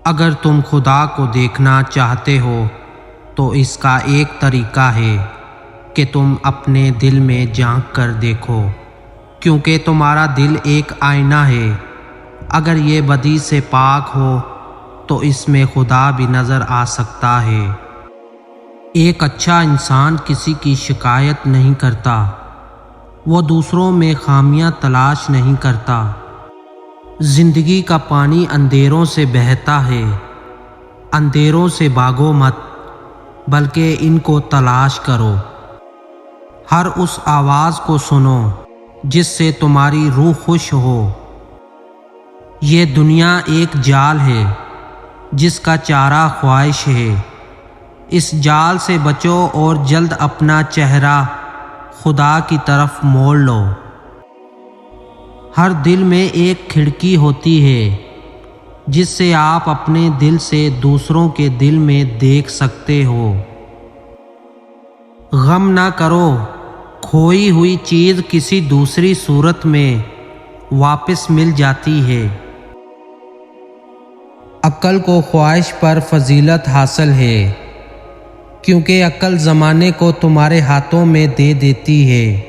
اگر تم خدا کو دیکھنا چاہتے ہو تو اس کا ایک طریقہ ہے کہ تم اپنے دل میں جھانک کر دیکھو، کیونکہ تمہارا دل ایک آئینہ ہے۔ اگر یہ بدی سے پاک ہو تو اس میں خدا بھی نظر آ سکتا ہے۔ ایک اچھا انسان کسی کی شکایت نہیں کرتا، وہ دوسروں میں خامیاں تلاش نہیں کرتا۔ زندگی کا پانی اندھیروں سے بہتا ہے، اندھیروں سے بھاگو مت بلکہ ان کو تلاش کرو۔ ہر اس آواز کو سنو جس سے تمہاری روح خوش ہو۔ یہ دنیا ایک جال ہے جس کا چارہ خواہش ہے، اس جال سے بچو اور جلد اپنا چہرہ خدا کی طرف موڑ لو۔ ہر دل میں ایک کھڑکی ہوتی ہے جس سے آپ اپنے دل سے دوسروں کے دل میں دیکھ سکتے ہو۔ غم نہ کرو، کھوئی ہوئی چیز کسی دوسری صورت میں واپس مل جاتی ہے۔ عقل کو خواہش پر فضیلت حاصل ہے، کیونکہ عقل زمانے کو تمہارے ہاتھوں میں دے دیتی ہے،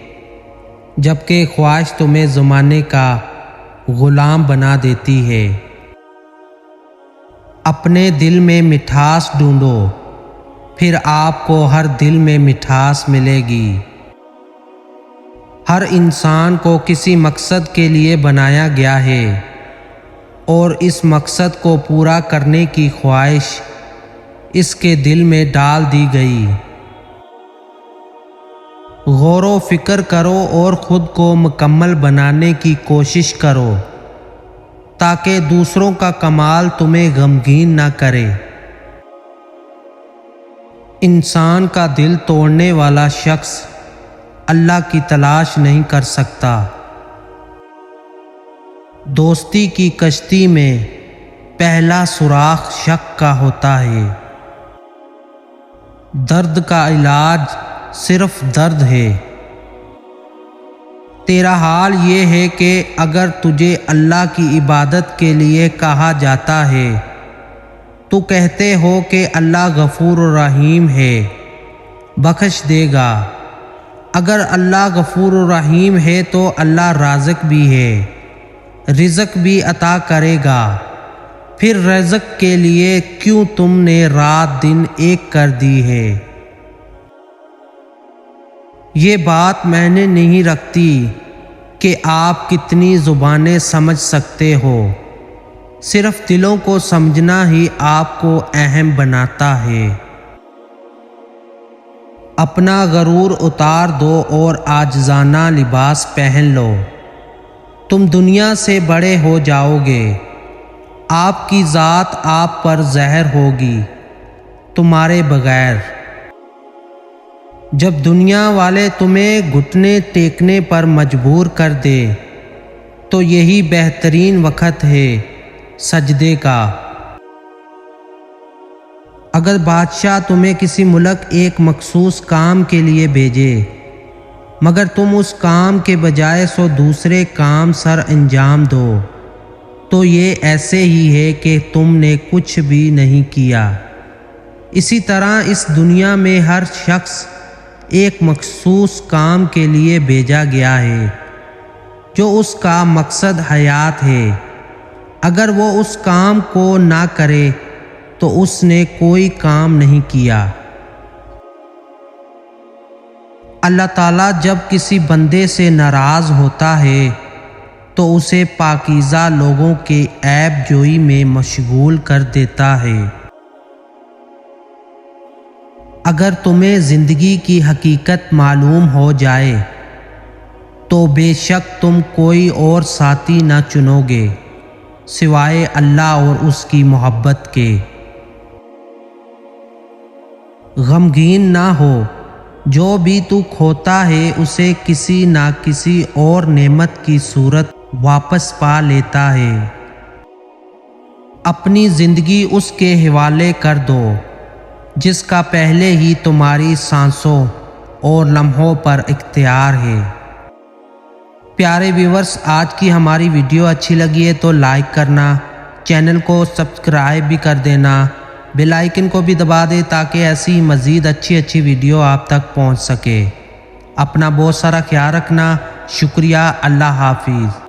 جبکہ خواہش تمہیں زمانے کا غلام بنا دیتی ہے۔ اپنے دل میں مٹھاس ڈھونڈو، پھر آپ کو ہر دل میں مٹھاس ملے گی۔ ہر انسان کو کسی مقصد کے لیے بنایا گیا ہے اور اس مقصد کو پورا کرنے کی خواہش اس کے دل میں ڈال دی گئی۔ غور و فکر کرو اور خود کو مکمل بنانے کی کوشش کرو تاکہ دوسروں کا کمال تمہیں غمگین نہ کرے۔ انسان کا دل توڑنے والا شخص اللہ کی تلاش نہیں کر سکتا۔ دوستی کی کشتی میں پہلا سوراخ شک کا ہوتا ہے۔ درد کا علاج صرف درد ہے۔ تیرا حال یہ ہے کہ اگر تجھے اللہ کی عبادت کے لیے کہا جاتا ہے تو کہتے ہو کہ اللہ غفور و رحیم ہے، بخش دے گا۔ اگر اللہ غفور و رحیم ہے تو اللہ رازق بھی ہے، رزق بھی عطا کرے گا۔ پھر رزق کے لیے کیوں تم نے رات دن ایک کر دی ہے؟ یہ بات معنی نہیں رکھتی کہ آپ کتنی زبانیں سمجھ سکتے ہو، صرف دلوں کو سمجھنا ہی آپ کو اہم بناتا ہے۔ اپنا غرور اتار دو اور عاجزانہ لباس پہن لو، تم دنیا سے بڑے ہو جاؤ گے۔ آپ کی ذات آپ پر زہر ہوگی تمہارے بغیر۔ جب دنیا والے تمہیں گھٹنے ٹیکنے پر مجبور کر دے تو یہی بہترین وقت ہے سجدے کا۔ اگر بادشاہ تمہیں کسی ملک ایک مخصوص کام کے لیے بھیجے مگر تم اس کام کے بجائے دوسرے کام سر انجام دو تو یہ ایسے ہی ہے کہ تم نے کچھ بھی نہیں کیا۔ اسی طرح اس دنیا میں ہر شخص ایک مخصوص کام کے لیے بھیجا گیا ہے جو اس کا مقصد حیات ہے۔ اگر وہ اس کام کو نہ کرے تو اس نے کوئی کام نہیں کیا۔ اللہ تعالیٰ جب کسی بندے سے ناراض ہوتا ہے تو اسے پاکیزہ لوگوں کے عیب جوئی میں مشغول کر دیتا ہے۔ اگر تمہیں زندگی کی حقیقت معلوم ہو جائے تو بے شک تم کوئی اور ساتھی نہ چنو گے سوائے اللہ اور اس کی محبت کے۔ غمگین نہ ہو، جو بھی تو کھوتا ہے اسے کسی نہ کسی اور نعمت کی صورت واپس پا لیتا ہے۔ اپنی زندگی اس کے حوالے کر دو جس کا پہلے ہی تمہاری سانسوں اور لمحوں پر اختیار ہے۔ پیارے ویورز، آج کی ہماری ویڈیو اچھی لگی ہے تو لائک کرنا، چینل کو سبسکرائب بھی کر دینا، بیل آئیکن کو بھی دبا دے تاکہ ایسی مزید اچھی ویڈیو آپ تک پہنچ سکے۔ اپنا بہت سارا خیال رکھنا، شکریہ، اللہ حافظ۔